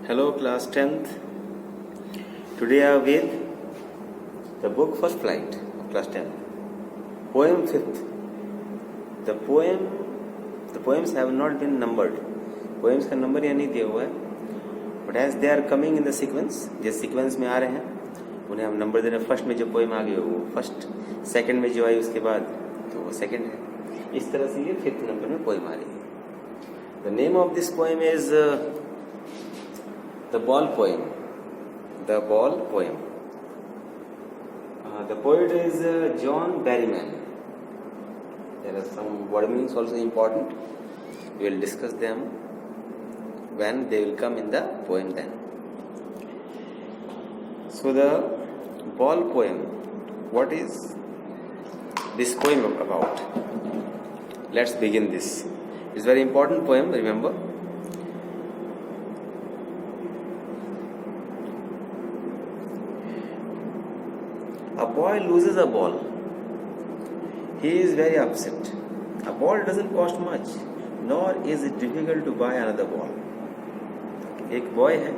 Hello class 10th. Today I am with the book First Flight of class 10th. Poem 5th. The poems have not been numbered. Poems का number यहाँ नहीं दिया हुआ है. But as they are coming in the sequence, जिस sequence में आ रहे हैं उन्हें हम नंबर दे रहे हैं. फर्स्ट में जो पोएम आ गई हो वो फर्स्ट, सेकंड में जो आई उसके बाद तो वो सेकंड है. इस तरह से ये 5th नंबर में पोएम आ रही है. The name of this poem is The Ball Poem. The Ball Poem. The poet is John Berryman. There are some word meanings also important. We will discuss them when they will come in the poem then. So the Ball Poem. What is this poem about? Let's begin this. It's a very important poem, remember. A boy loses a ball. He is very upset. A ball doesn't cost much, nor is it difficult to buy another ball. एक boy है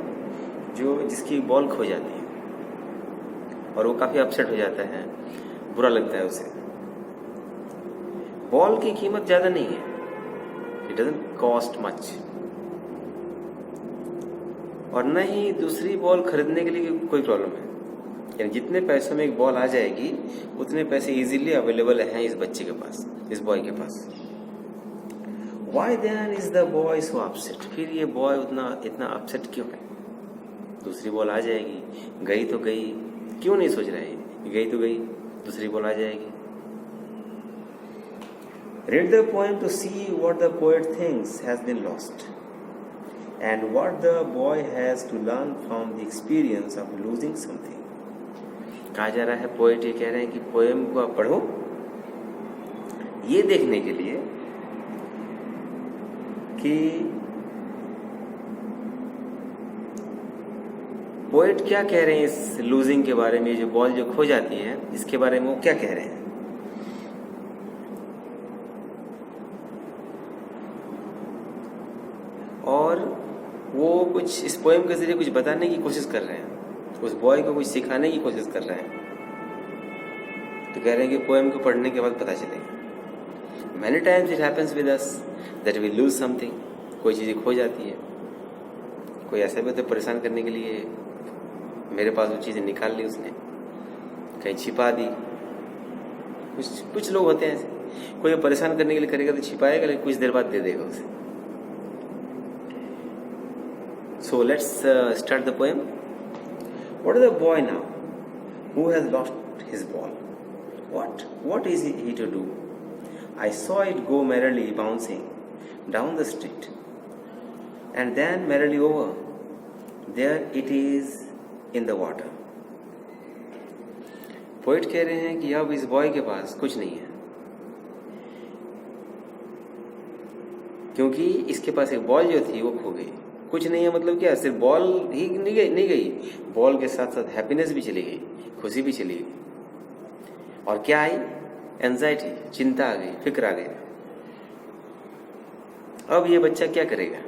जिसकी ball खो जाती है और वो काफी upset हो जाता है, बुरा लगता है उसे. बॉल की कीमत ज्यादा नहीं है. It doesn't cost much. और न ही दूसरी बॉल खरीदने के लिए कोई प्रॉब्लम है. यानी जितने पैसों में एक बॉल आ जाएगी उतने पैसे इजीली अवेलेबल हैं इस बच्चे के पास, इस बॉय के पास. Why then is the boy so upset? फिर ये बॉय इतना अपसेट क्यों है? दूसरी बॉल आ जाएगी, गई तो गई, क्यों नहीं सोच रहे हैं? गई तो गई, दूसरी बॉल आ जाएगी. Read the poem to see what the poet thinks has been lost and what the boy has to learn from the experience of losing something. कहा जा रहा है, पोएट ये कह रहे हैं कि पोएम को आप पढ़ो ये देखने के लिए कि पोएट क्या कह रहे हैं इस लूजिंग के बारे में. जो बॉल जो खो जाती है इसके बारे में वो क्या कह रहे हैं. और वो कुछ इस पोएम के जरिए कुछ बताने की कोशिश कर रहे हैं, उस बॉय को कुछ सिखाने की कोशिश कर रहे हैं. तो कह रहे हैं कि पोएम को पढ़ने के बाद पता चलेगा. Many times it happens with us that we lose something. कोई चीज़ें खो जाती है. कोई ऐसा भी होता है परेशान करने के लिए, मेरे पास वो चीज़ें निकाल ली उसने, कहीं छिपा दी. कुछ लोग होते हैं ऐसे, कोई परेशान करने के लिए करेगा तो छिपाएगा, लेकिन कुछ देर बाद दे देगा उसे. So let's start the poem. What is the boy now who has lost his ball? What is he to do? I saw it go merrily bouncing down the street, and then merrily over. There it is in the water. Poet कह रहे हैं कि अब इस boy के पास कुछ नहीं है, क्योंकि इसके पास एक बॉल जो थी वो खो गई. कुछ नहीं है मतलब क्या, सिर्फ बॉल ही नहीं गई, बॉल के साथ साथ हैप्पीनेस भी चली गई, खुशी भी चली गई. और क्या आई? एंजाइटी, चिंता आ गई, फिक्र आ गई. अब ये बच्चा क्या करेगा?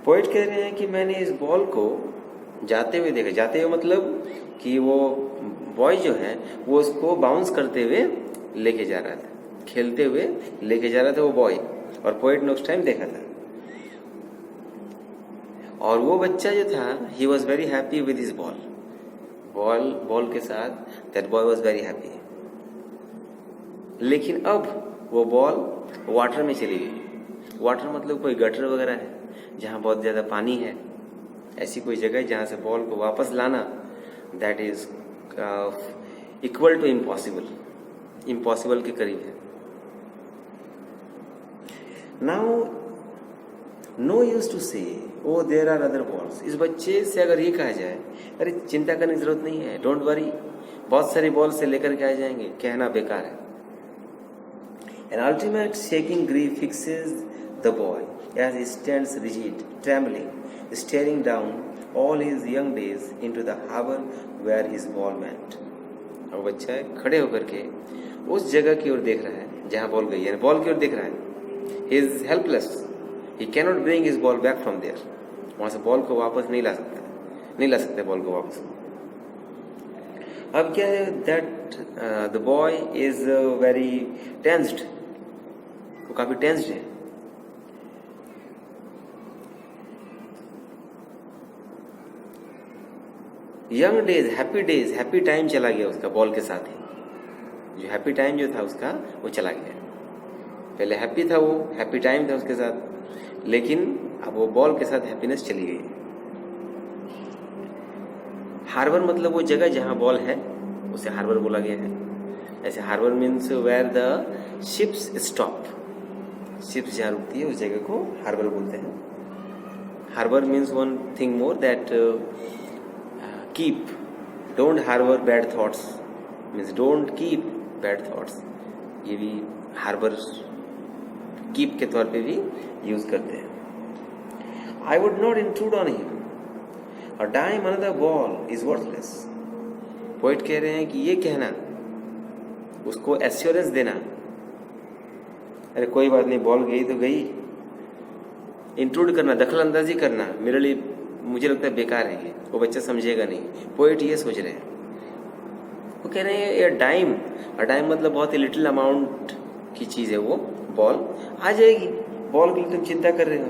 पोएट कह रहे हैं कि मैंने इस बॉल को जाते हुए देखा. जाते हुए मतलब कि वो बॉय जो है वो उसको बाउंस करते हुए लेके जा रहा था, खेलते हुए लेके जा रहा था वो बॉय, और पोएट ने उस टाइम देखा था. और वो बच्चा जो था, he was very happy with his ball. Ball के साथ that boy was very happy. लेकिन अब वो बॉल वाटर में चली गई. वाटर मतलब कोई गटर वगैरह है जहाँ बहुत ज्यादा पानी है, ऐसी कोई जगह जहाँ से बॉल को वापस लाना that is equal to impossible के करीब है. Now no use to say oh there are other balls. इस बच्चे से अगर ये कहा जाए, अरे चिंता करने की जरूरत नहीं है, डोंट वरी, बहुत सारी बॉल से लेकर के आ जाएंगे, कहना बेकार है. An ultimate shaking grief fixes the boy as he stands rigid, trembling, staring down all his young days into the harbor where his ball went. और बच्चा खड़े होकर के उस जगह की ओर देख रहा है जहाँ बॉल गई, यानी बॉल की ओर देख रहा है. He is helpless. He cannot bring his ball back from there. वहां से बॉल को वापस नहीं ला सकते बॉल को वापस। अब क्या है, that the boy is very tensed, वो काफी टेंस्ड है। यंग डेज, हैप्पी टाइम चला गया उसका बॉल के साथ ही। जो हैप्पी टाइम जो था उसका वो चला गया। पहले हैप्पी था, वो हैप्पी टाइम था उसके साथ, लेकिन अब वो बॉल के साथ हैप्पीनेस चली गई। हार्बर मतलब वो जगह जहां बॉल है, उसे हार्बर बोला गया है। ऐसे harbour means where the ships stop, ships जहां रुकती है उस जगह को हार्बर बोलते हैं। Harbour means one thing more, that keep, don't harbour bad thoughts, means don't keep bad thoughts. ये भी हार्बर कीप के तौर पे भी यूज करते हैं। I would not intrude on him, a dime another ball is worthless। Poet कह रहे हैं कि ये कहना, उसको एश्योरेंस देना, अरे कोई बात नहीं, बॉल गई तो गई, इंट्रूड करना, दखल अंदाजी करना मेरे लिए, मुझे लगता है बेकार है ये, वो बच्चा समझेगा नहीं। पोइट ये सोच रहे हैं, वो कह रहे हैं ये डाइम, डाइम मतलब बहुत ही लिटिल अमाउंट की चीज है, वो बॉल आ जाएगी, बॉल के लिए तुम चिंता कर रहे हो।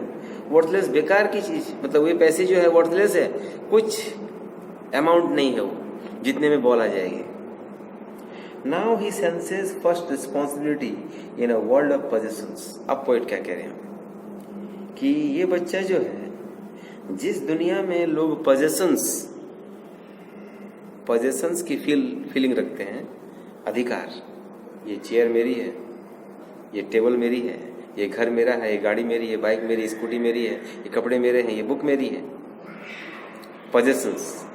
वर्थलेस, बेकार की चीज, मतलब ये पैसे जो है वर्थलेस है, कुछ अमाउंट नहीं है वो, जितने में बॉल आ जाएगी। Now he senses first responsibility in a world of possessions. अब पोइट क्या कह रहे हैं कि ये बच्चा जो है, जिस दुनिया में लोग पोजेशंस की फीलिंग रखते हैं, अधिकार, ये चेयर मेरी है, ये टेबल मेरी है, ये घर मेरा है, ये गाड़ी मेरी है, बाइक मेरी, स्कूटी मेरी है, ये कपड़े मेरे हैं, ये बुक मेरी है। पोजेशंस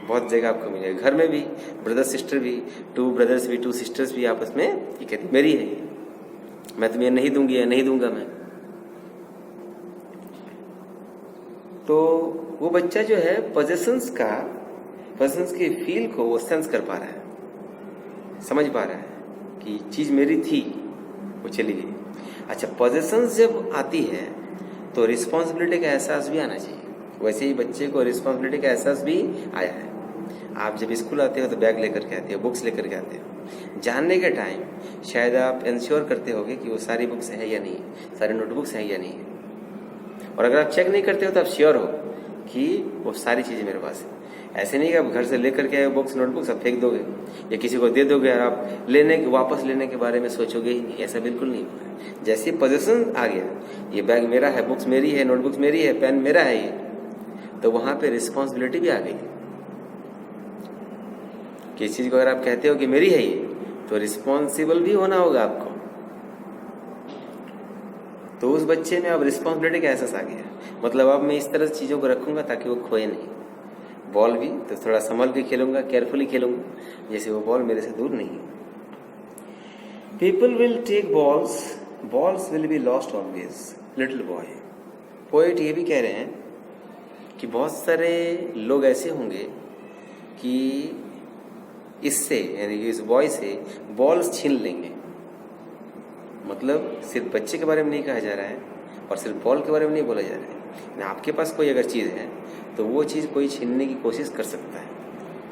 बहुत जगह आपको मिलेगा, घर में भी, ब्रदर सिस्टर भी, 2 ब्रदर्स भी, 2 सिस्टर्स भी आपस में ये कहती मेरी है, ये मैं तुम्हें नहीं दूंगी या नहीं दूंगा मैं। तो वो बच्चा जो है पोजेशंस की फील को वो सेंस कर पा रहा है, समझ पा रहा है कि चीज मेरी थी, वो चली गई। अच्छा, पोजेशंस जब आती है तो रिस्पॉन्सिबिलिटी का एहसास भी आना चाहिए। वैसे ही बच्चे को रिस्पॉन्सिबिलिटी का एहसास भी आया है। आप जब स्कूल आते हो तो बैग लेकर के आते हो, बुक्स लेकर के आते हो। जानने के टाइम शायद आप इंश्योर करते होगे कि वो सारी बुक्स है या नहीं, सारी नोटबुक्स है या नहीं है। और अगर आप चेक नहीं करते हो तो आप श्योर हो कि वो सारी चीजें मेरे पास है। ऐसे नहीं कि आप घर से लेकर के आए बुक्स नोटबुक्स आप फेंक दोगे या किसी को दे दोगे और आप वापस लेने के बारे में सोचोगे ही नहीं, ऐसा बिल्कुल नहीं होगा। जैसे पोजीशन आ गया, ये बैग मेरा है, बुक्स मेरी है, नोटबुक्स मेरी है, पेन मेरा है, ये तो वहां पे रिस्पॉन्सिबिलिटी भी आ गई। किसी चीज को अगर आप कहते हो कि मेरी है ये, तो रिस्पॉन्सिबल भी होना होगा आपको। तो उस बच्चे में अब रिस्पॉन्सिबिलिटी का एहसास आ गया, मतलब अब मैं इस तरह से चीजों को रखूंगा ताकि वो खोए नहीं। बॉल भी तो थोड़ा संभल के खेलूंगा, केयरफुली खेलूंगा, जैसे वो बॉल मेरे से दूर नहीं है। People will take balls will be lost always, little boy. Poet ये भी कह रहे हैं कि बहुत सारे लोग ऐसे होंगे कि इससे, यानी कि इस बॉय से बॉल्स छीन लेंगे। मतलब सिर्फ बच्चे के बारे में नहीं कहा जा रहा है और सिर्फ बॉल के बारे में नहीं बोला जा रहा है। आपके पास कोई अगर चीज है तो वो चीज कोई छीनने की कोशिश कर सकता है,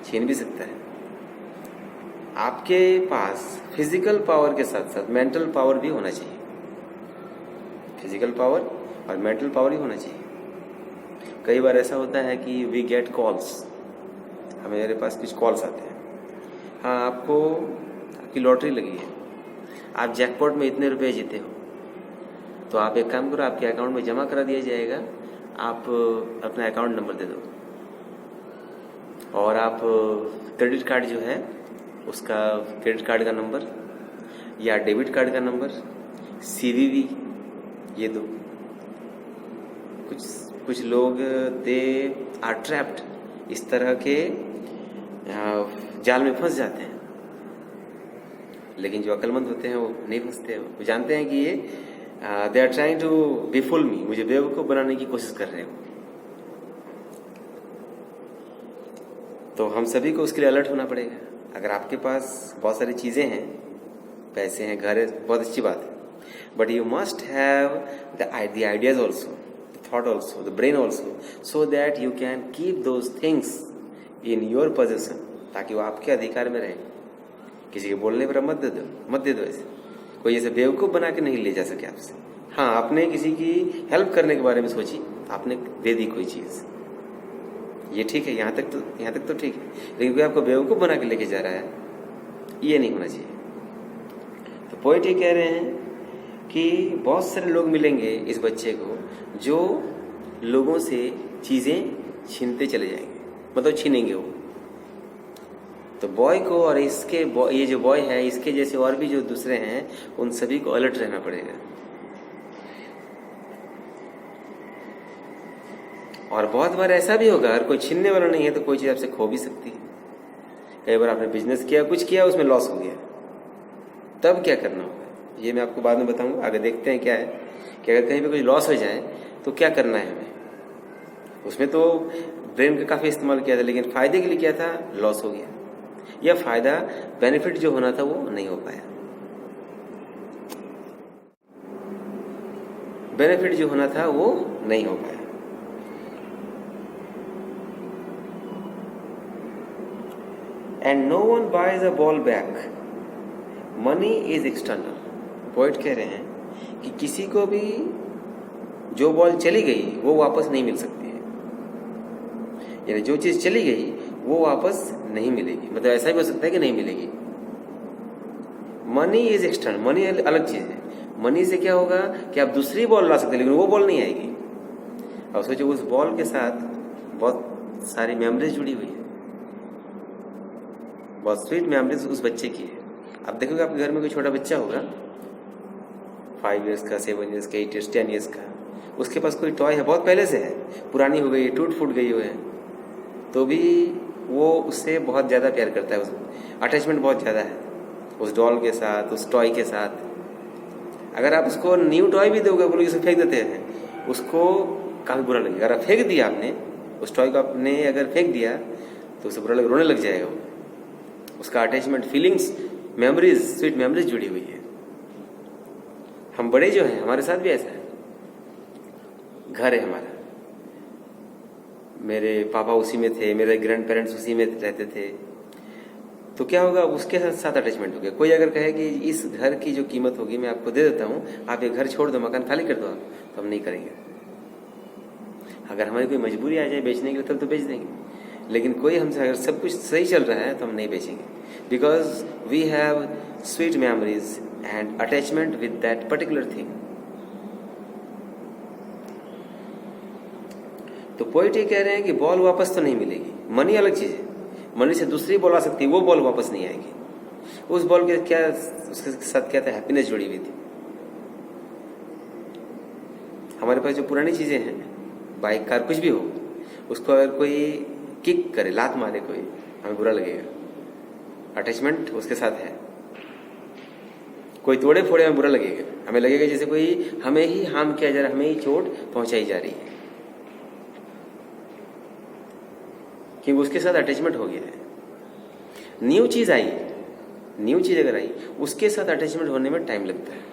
छीन भी सकता है। आपके पास फिजिकल पावर के साथ साथ मेंटल पावर भी होना चाहिए। फिजिकल पावर और मेंटल पावर ही होना चाहिए। कई बार ऐसा होता है कि वी गेट कॉल्स, हमारे पास कुछ कॉल्स आते हैं, हाँ आपकी लॉटरी लगी है, आप जैकपॉट में इतने रुपए जीते हो, तो आप एक काम करो, आपके अकाउंट में जमा करा दिया जाएगा, आप अपना अकाउंट नंबर दे दो और आप क्रेडिट कार्ड जो है उसका क्रेडिट कार्ड का नंबर या डेबिट कार्ड का नंबर, CVV ये दो। कुछ लोग दे आर ट्रैप्ड, इस तरह के जाल में फंस जाते हैं, लेकिन जो अक्लमंद होते हैं वो नहीं फंसते। वो जानते हैं कि ये दे आर ट्राइंग टू बिफुल मी, मुझे बेवकूफ बनाने की कोशिश कर रहे हो। तो हम सभी को उसके लिए अलर्ट होना पड़ेगा। अगर आपके पास बहुत सारी चीजें हैं, पैसे हैं, घर है, बहुत अच्छी बात है, but you must have the ideas also, thought also, the brain also, so that you can keep those things in your possession, ताकि वो आपके अधिकार में रहे। किसी के बोलने पर मत दे दो ऐसे। कोई ऐसे बेवकूफ़ बना के नहीं ले जा सके आपसे। हाँ, आपने किसी की हेल्प करने के बारे में सोची, आपने दे दी कोई चीज़, ये ठीक है, यहाँ तक तो ठीक है, लेकिन कोई आपको बेवकूफ़ बना के लेके जा रहा है, ये नहीं होना चाहिए। तो पोएट ये कह रहे हैं कि बहुत सारे लोग मिलेंगे इस बच्चे को जो लोगों से चीज़ें छीनते चले जाएंगे, मतलब छीनेंगे वो। तो बॉय को और ये जो बॉय है, इसके जैसे और भी जो दूसरे हैं, उन सभी को अलर्ट रहना पड़ेगा। और बहुत बार ऐसा भी होगा, अगर कोई छीनने वाला नहीं है तो कोई चीज़ आपसे खो भी सकती है। कई बार आपने बिजनेस किया, कुछ किया, उसमें लॉस हो गया, तब क्या करना होगा ये मैं आपको बाद में बताऊंगा। आगे देखते हैं क्या है कि अगर कहीं पे कुछ लॉस हो जाए तो क्या करना है हमें। उसमें तो ब्रेन का काफ़ी इस्तेमाल किया था, लेकिन फ़ायदे के लिए किया था, लॉस हो गया, या फ़ायदा बेनिफिट जो होना था वो नहीं हो पाया। बेनिफिट जो होना था वो नहीं हो पाया। And no one buys a ball back, money is external. Poet कह रहे हैं कि किसी को भी जो बॉल चली गई वो वापस नहीं मिल सकती है, यानी जो चीज़ चली गई वो वापस नहीं मिलेगी, मतलब ऐसा भी हो सकता है कि नहीं मिलेगी। मनी इज एक्सटर्नल, मनी अलग चीज़ है। मनी से क्या होगा कि आप दूसरी बॉल ला सकते हैं, लेकिन वो बॉल नहीं आएगी। और सोचो उस बॉल के साथ बहुत सारी मेमोरीज जुड़ी हुई है, बहुत स्वीट मेमोरीज उस बच्चे की है। अब देखोगे आपके घर में कोई छोटा बच्चा होगा, 5 इयर्स का, 7 इयर्स का, 8 इयर्स, 10 इयर्स का, उसके पास कोई टॉय है, बहुत पहले से है, पुरानी हो गई, टूट फूट गई है, तो भी वो उससे बहुत ज़्यादा प्यार करता है, उस अटैचमेंट बहुत ज़्यादा है उस डॉल के साथ, उस टॉय के साथ। अगर आप उसको न्यू टॉय भी दोगे, बोलोगे इसे फेंक देते हैं, उसको काफ़ी बुरा लगेगा। अगर फेंक दिया आपने उस टॉय को, आपने अगर फेंक दिया तो उसे बुरा लगे, रोने लग जाएगा वो। उसका attachment, feelings, memories, sweet memories जुड़ी हुई है। हम बड़े जो हैं, हमारे साथ भी ऐसा है। घर है हमारा, मेरे पापा उसी में थे, मेरे ग्रैंड पेरेंट्स उसी में रहते थे, तो क्या होगा, उसके साथ अटैचमेंट हो गया। कोई अगर कहे कि इस घर की जो कीमत होगी मैं आपको दे देता हूँ, आप ये घर छोड़ दो, मकान खाली कर दो, आप, तो हम नहीं करेंगे। अगर हमारी कोई मजबूरी आ जाए बेचने के लिए तब तो बेच देंगे, लेकिन कोई हमसे अगर सब कुछ सही चल रहा है तो हम नहीं बेचेंगे, because we have sweet memories and attachment with that particular thing. तो पोएट ये कह रहे हैं कि बॉल वापस तो नहीं मिलेगी, मनी अलग चीज है, मनी से दूसरी बॉल आ सकती है, वो बॉल वापस नहीं आएगी। उस बॉल के क्या, उसके साथ क्या था, हैप्पीनेस जुड़ी हुई थी। हमारे पास जो पुरानी चीजें हैं, बाइक, कार, कुछ भी हो, उसको अगर कोई किक करे, लात मारे कोई, हमें बुरा लगेगा, अटैचमेंट उसके साथ है। कोई तोड़े फोड़े, हमें बुरा लगेगा, हमें लगेगा जैसे कोई हमें ही हार्म किया जा रहा है, हमें ही चोट पहुंचाई जा रही है, कि उसके साथ अटैचमेंट हो गया है। न्यू चीज आई, न्यू चीज अगर आई, उसके साथ अटैचमेंट होने में टाइम लगता है,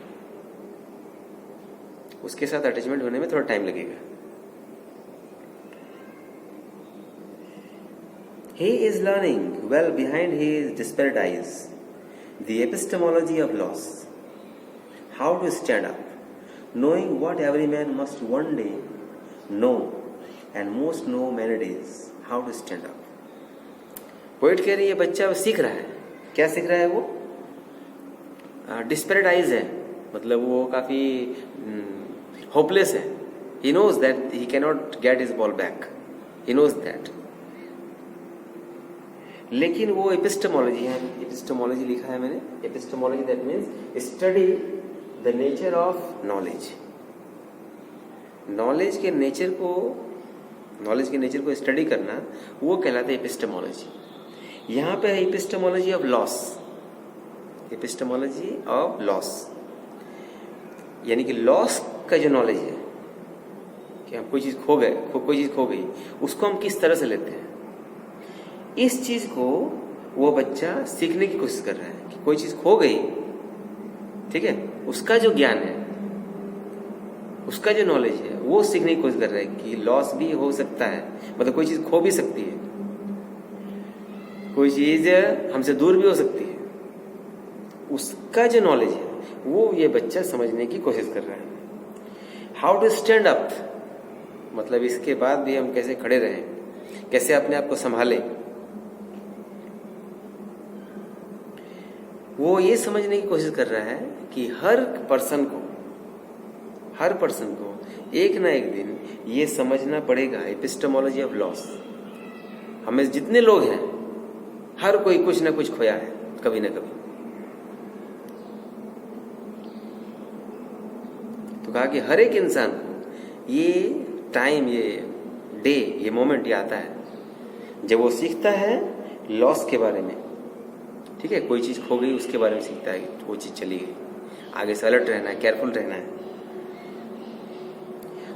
उसके साथ अटैचमेंट होने में थोड़ा टाइम लगेगा। He is learning well behind his disparate eyes the epistemology of loss, how to stand up, knowing what every man must one day know and most know many days, how to stand up. Poet कह रही है बच्चा सीख रहा है, क्या सीख रहा है वो? डिस्पेरेट आइज है, मतलब वो काफी होपलेस है। He knows that he cannot get his ball back, he knows that. लेकिन वो एपिस्टेमोलॉजी है, एपिस्टेमोलॉजी लिखा है मैंने, epistemology that means study the nature of knowledge. Knowledge के नेचर को स्टडी करना, वो कहलाता है एपिस्टेमोलॉजी। यहाँ पे है epistemology of loss, epistemology of loss, यानी कि लॉस का जो नॉलेज है कि हम कोई चीज खो गई, उसको हम किस तरह से लेते हैं, इस चीज को वो बच्चा सीखने की कोशिश कर रहा है कि कोई चीज खो गई, ठीक है, उसका जो ज्ञान है, उसका जो नॉलेज है, वो सीखने की कोशिश कर रहे हैं कि लॉस भी हो सकता है, मतलब कोई चीज़ खो भी सकती है, कोई चीज़ हमसे दूर भी हो सकती है। उसका जो नॉलेज है वो ये बच्चा समझने की कोशिश कर रहा है। हाउ टू स्टैंड अप, मतलब इसके बाद भी हम कैसे खड़े रहें, कैसे अपने आप को संभालें, वो ये समझने की कोशिश कर रहा है कि हर पर्सन को एक ना एक दिन ये समझना पड़ेगा एपिस्टेमोलॉजी ऑफ लॉस। हमें जितने लोग हैं हर कोई कुछ ना कुछ खोया है कभी ना कभी। तो कहा कि हर एक इंसान को ये टाइम, ये डे, ये मोमेंट ये आता है जब वो सीखता है लॉस के बारे में। ठीक है, कोई चीज़ खो गई उसके बारे में सीखता है कि वो चीज़ चली गई, आगे से अलर्ट रहना है, केयरफुल रहना है।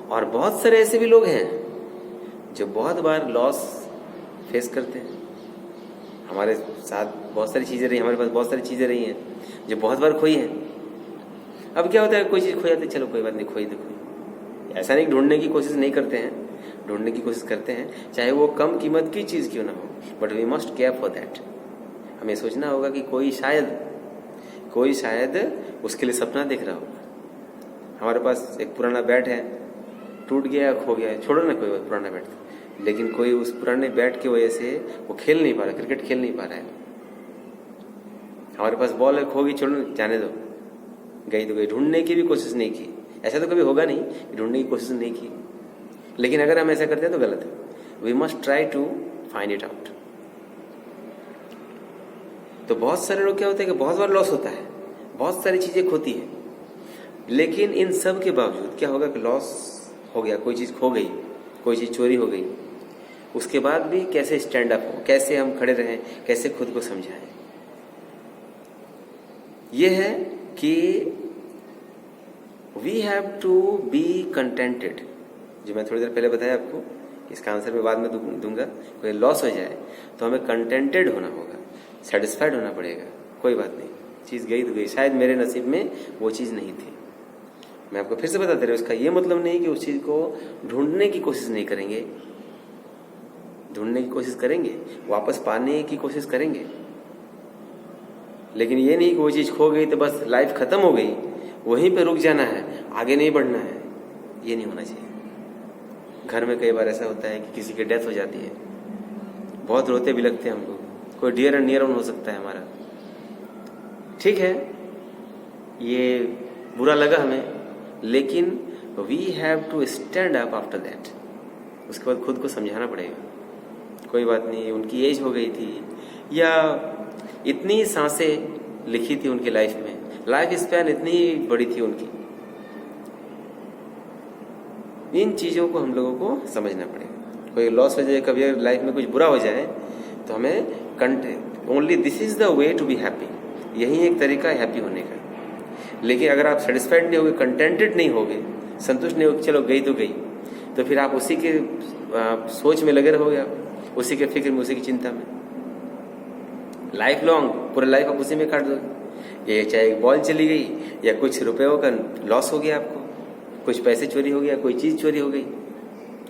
और बहुत सारे ऐसे भी लोग हैं जो बहुत बार लॉस फेस करते हैं। हमारे साथ बहुत सारी चीज़ें रही, हमारे पास बहुत सारी चीज़ें रही हैं जो बहुत बार खोई हैं। अब क्या होता है, कोई चीज़ खो जाती है, चलो कोई बात नहीं, खोई तो खोई। ऐसा नहीं ढूंढने की कोशिश नहीं करते हैं, ढूंढने की कोशिश करते हैं, चाहे वो कम कीमत की चीज़ क्यों ना हो, but we must care for that. हमें सोचना होगा कि कोई शायद उसके लिए सपना देख रहा होगा। हमारे पास एक पुराना बैट है, टूट गया, खो गया, छोड़ो ना कोई पुराना बैट, लेकिन कोई उस पुराने बैट की वजह से वो खेल नहीं पा रहा, क्रिकेट खेल नहीं पा रहा है। हमारे पास बॉल है, खो गई, छोड़ो, जाने दो, गई तो गई, ढूंढने की भी कोशिश नहीं की। ऐसा तो कभी होगा नहीं, ढूंढने की कोशिश नहीं की, लेकिन अगर हम ऐसा करते हैं तो गलत है। We must try to find it out. तो बहुत सारे लोग क्या होता है कि बहुत बार लॉस होता है, बहुत सारी चीज़ें खोती है, लेकिन इन सब के बावजूद क्या होगा कि लॉस हो गया, कोई चीज़ खो गई, कोई चीज़ चोरी हो गई, उसके बाद भी कैसे स्टैंड अप हो, कैसे हम खड़े रहें, कैसे खुद को समझाएं। यह है कि we have to be contented, जो मैं थोड़ी देर पहले बताया आपको, इसका आंसर मैं बाद में दूंगा। कोई लॉस हो जाए तो हमें कंटेंटेड होना होगा, सेटिस्फाइड होना पड़ेगा। कोई बात नहीं, चीज़ गई तो गई, शायद मेरे नसीब में वो चीज़ नहीं थी। मैं आपको फिर से बता दे रहा हूँ, इसका ये मतलब नहीं कि उस चीज़ को ढूंढने की कोशिश नहीं करेंगे, ढूंढने की कोशिश करेंगे, वापस पाने की कोशिश करेंगे, लेकिन ये नहीं कि वो चीज़ खो गई तो बस लाइफ खत्म हो गई, वहीं पे रुक जाना है, आगे नहीं बढ़ना है। ये नहीं होना चाहिए। घर में कई बार ऐसा होता है कि किसी की डेथ हो जाती है, बहुत रोते भी लगते हैं हम लोग, कोई डियर एंड नियर वन हो सकता है हमारा, ठीक है, ये बुरा लगा हमें, लेकिन we have to stand up after that. उसके बाद खुद को समझाना पड़ेगा, कोई बात नहीं, उनकी एज हो गई थी या इतनी सांसें लिखी थी उनकी लाइफ में, लाइफ स्पैन इतनी बड़ी थी उनकी। इन चीज़ों को हम लोगों को समझना पड़ेगा। कोई लॉस हो जाए, कभी लाइफ में कुछ बुरा हो जाए, तो हमें only this is the way to be happy, यही एक तरीका है हैप्पी होने का। लेकिन अगर आप सेटिस्फाइड नहीं होगे, कंटेंटेड नहीं होगे, संतुष्ट नहीं होगे, चलो गई तो गई, तो फिर आप उसी के सोच में लगे रहोगे, आप उसी के फिक्र में, उसी की चिंता में, लाइफ लॉन्ग, पूरा लाइफ आप उसी में काट दोगे। ये चाहे बॉल चली गई या कुछ रुपयों का लॉस हो गया, आपको कुछ पैसे चोरी हो गया, कोई चीज़ चोरी हो गई,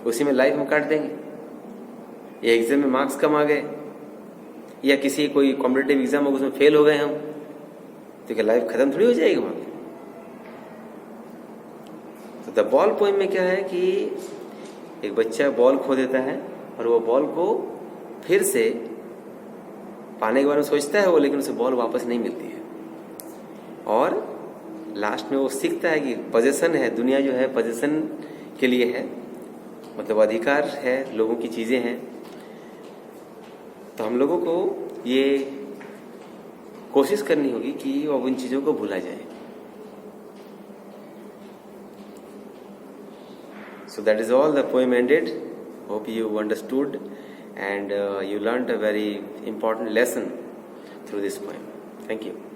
उसी में लाइफ हम काट देंगे। ये एग्जाम में मार्क्स कम आ गए या किसी कोई कॉम्पिटिटिव एग्जाम हो उसमें फेल हो गए हम, तो क्या लाइफ खत्म थोड़ी हो जाएगी वहां पे। तो द बॉल पोएम में क्या है कि एक बच्चा बॉल खो देता है और वो बॉल को फिर से पाने के बारे में सोचता है वो, लेकिन उसे बॉल वापस नहीं मिलती है, और लास्ट में वो सीखता है कि पोजेशन है, दुनिया जो है पोजेशन के लिए है, मतलब अधिकार है, लोगों की चीज़ें हैं। तो हम लोगों को ये कोशिश करनी होगी कि अब उन चीज़ों को भूला जाए। So that is all, the poem ended. Hope you understood and you learned a very important lesson through this poem. Thank you.